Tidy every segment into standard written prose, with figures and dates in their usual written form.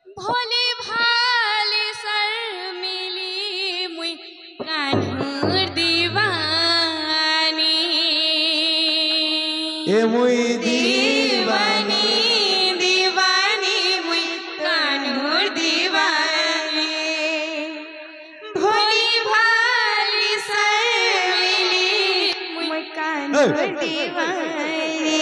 भोले भाले सर मिली मुई कान्हूर दीवानी ए मुई दीवानी दीवानी मुई कान्हूर दीवानी भोले भाले सर मिली मुई कान्हूर दीवानी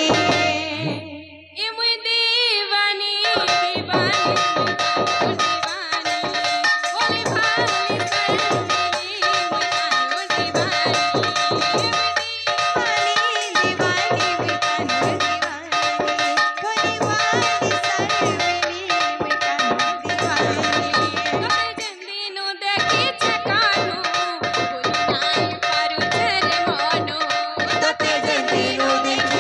देखी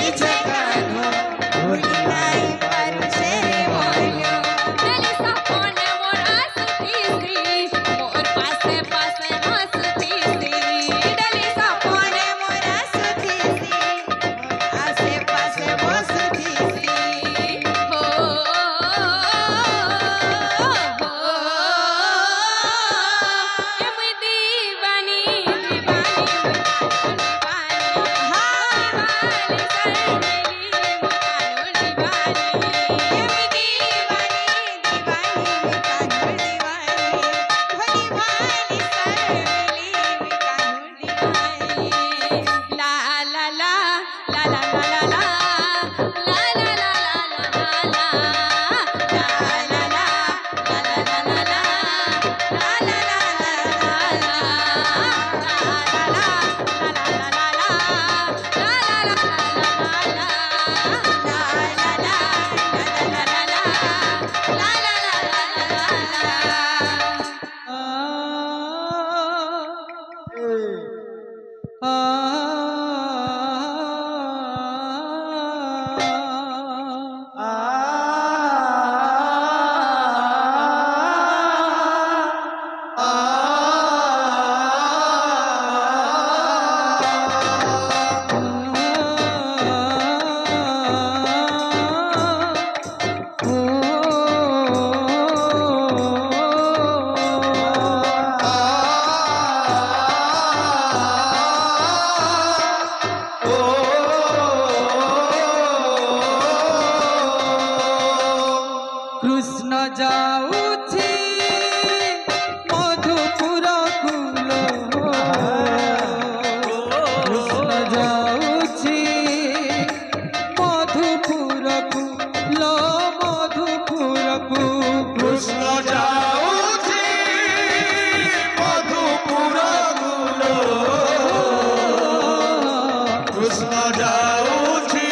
ଯାଉଛି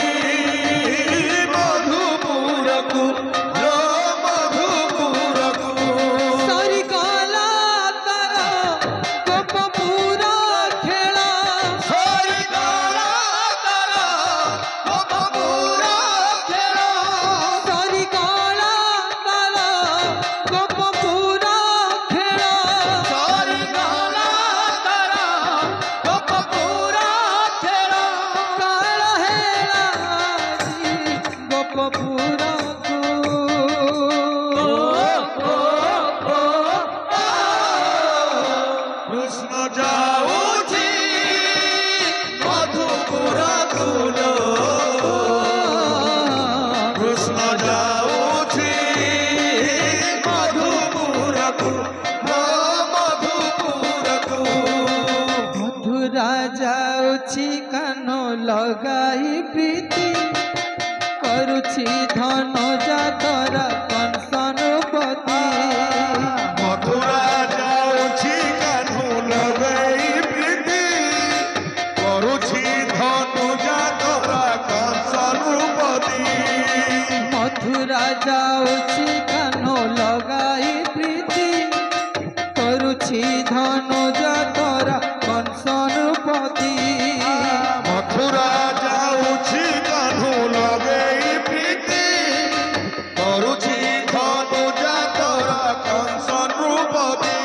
ମଧୁପୁରକୁ ଲୋ ମଧୁପୁରକୁ ସରିଗଲା ତାର ଗୋପପୁର ଖେଳ ସରିଗଲା ତାର ଗୋପପୁର ଖେଳ ସରିଗଲା ତାର ଗୋପପୁର ଖେଳ ସରିଗଲା ତାର ଗୋପପୁର ଖେଳ କାଳ ହେଲା ଆଜି ଗୋପପୁରକୁ କୃଷ୍ଣ ଯାଉଛି ମଧୁପୁରକୁ ଲୋ କୃଷ୍ଣ ଯାଉଛି ମଧୁପୁରକୁ ଲୋ ମଧୁପୁରକୁ ମଧୁରା ଯାଉଛି କାନ ଲଗାଇ ପ୍ରୀତି କରୁଛି ଧନ ଯାତରା କଂସନପତି ମଧୁରା ଯାଉଛି କାହ୍ନୁ ଲଗାଇ ପ୍ରୀତି କରୁଛି ଧନୁ ଯାତରା କଂସ ନୃପତି ମଥୁରା ଯାଉଛି କାନ ଲଗାଇ ପ୍ରୀତି କରୁଛି ଧନ ଯାତରା କଂସନପତି ମଥୁରା ଯାଉଛି କାହ୍ନୁ ଲଗେଇ ପ୍ରୀତି କରୁଛି ଧନୁ ଯାତରା କଂସ ନୃପତି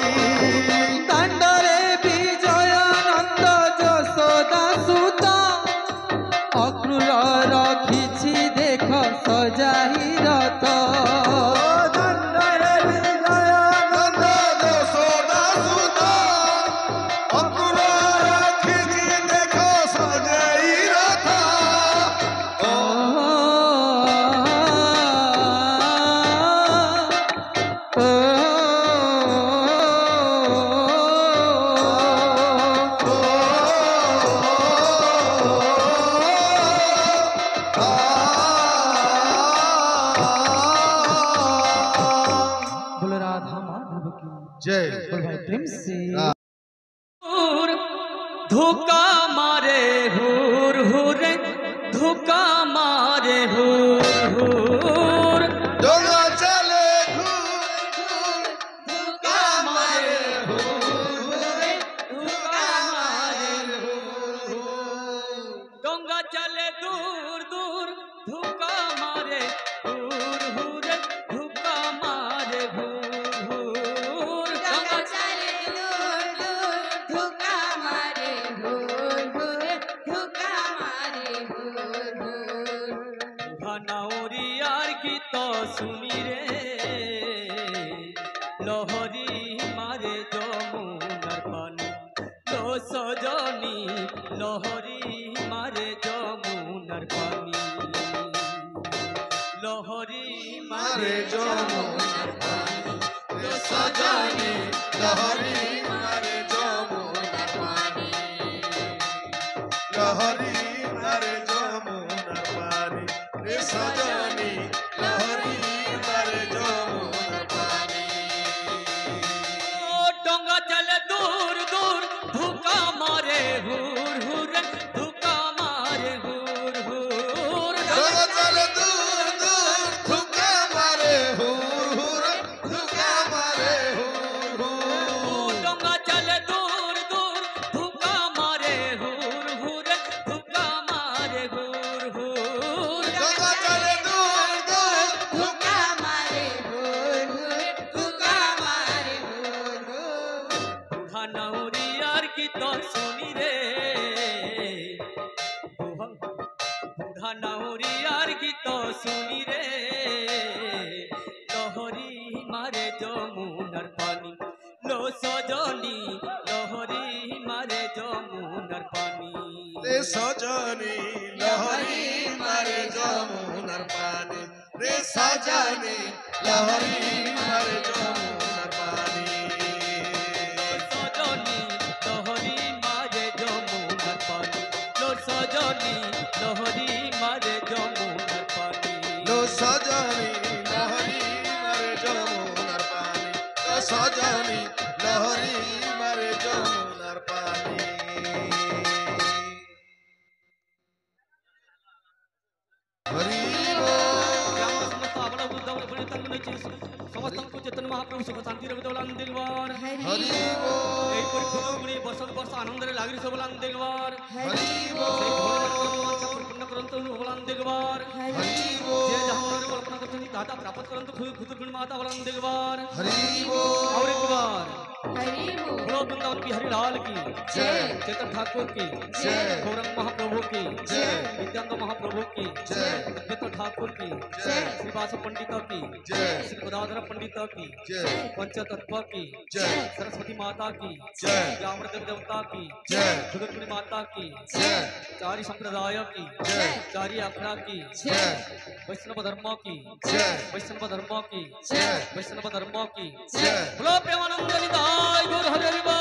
ଦାଣ୍ଡରେ ବିଜୟ ନନ୍ଦ ଯଶୋଦା ସୁତ ଅକ୍ରୁର ରଖିଛି ଦେଖ ସଜାଇ ରଥ ଦାଣ୍ଡରେ ବିଜୟ ନନ୍ଦ ଯଶୋଦା ସୁତ ଅକୁଳ ରଖିଛି ଦେଖ ସଜେଇ ରଥ ଓ बोलो राधा माधव की जय बोल भाई प्रेम से धोखा मारे हुर हुर धोखा मारे हुर हुर डोला चले घूर घूर धोखा मारे डोंगा चले दूर दूर धोखा मारे हुर हुर धोखा मारे हुर हुर डोंगा चले दूर दूर धोखा मारे हुर हुर धोखा मारे हुर हुर घनाउरी यार की तो सुनी रे लहरी मारे जमुनार पानी लो सजनी लहरी मारे जमुनार पानी लहरी मारे जमुनार पानी रे सजनी लहरी मारे जमुनार पानी लहरी मारे जमुनार पानी रे सजनी लहरी मारे जमुनार पानी डोंगा चले दूर दूर धोखा मारे हुर हुर धोखा मारे हुर हुर डोंगा चले दूर दूर धोखा मारे हुर हुर धोखा मारे हुर हुर डोंगा चले दूर दूर धोखा मारे हुर हुर धोखा मारे हुर हुर डोंगा चले दूर दूर धोखा मारे हुर हुर धोखा मारे हुर हुर घनाउरी यार की तो सुनी रे घनाउरी यार की तो सुनी रे लहरी मारे जमुनार पानी लो सजनी लहरी मारे जमुनार पानी रे सजनी लहरी मारे जमुनार पानी रे सजनी लहरी मारे जमुनार पानी सजनी लहरी मारे जमुनार पानी लो सजनी लहरी मारे जमुनार पानी लो सजनी लहरी मारे जमुनार पानी लो सजनी लहरी मारे जमुनार पानी चैतन्य महाप्रभु सुख शांति रघु बोलान दिलवार हरि हरि बोल এই बोल পরিপূর্ণ গুণী বর্ষক বর্ষ আনন্দের লাগি সে বলান দিলবার हरि সেই बोल পরিপূর্ণ করন্ত বলান দিলবার हरि हरि যে बोल যাহা মনে কল্পনা করছেন তাহা প্রাপ্ত করন্ত খুদ গুণ মাতা বলান দিলবার हरि बोल और एक बार हरि बोल बोलो वृंदावन बिहारी लाल की जय चेतन ठाकुर की जय गौरंग महाप्रभु की जय नित्यानंद महाप्रभु की जय अद्वैत ठाकुर की जय श्रीवास पंडित की जय श्री गोदाधर पंडित की जय पंचतत्व की जय सरस्वती माता की जय व्यामृत देवता की जय जगतपुरी माता की जय चारी संप्रदाय की जय चारी अखड़ा की जय वैष्णव धर्म की जय वैष्णव धर्म की जय वैष्णव धर्म की जय बोलो प्रेमानंद निताय गौर हरि हरि बोल।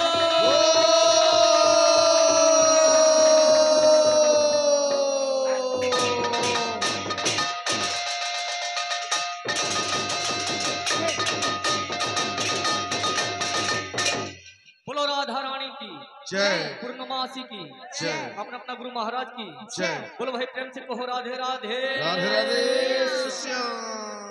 बोलो राधा रानी की जय पूर्णमासी की जय अपना अपना गुरु महाराज की जय बोलो भाई प्रेम से कहो राधे राधे राधे राधे श्याम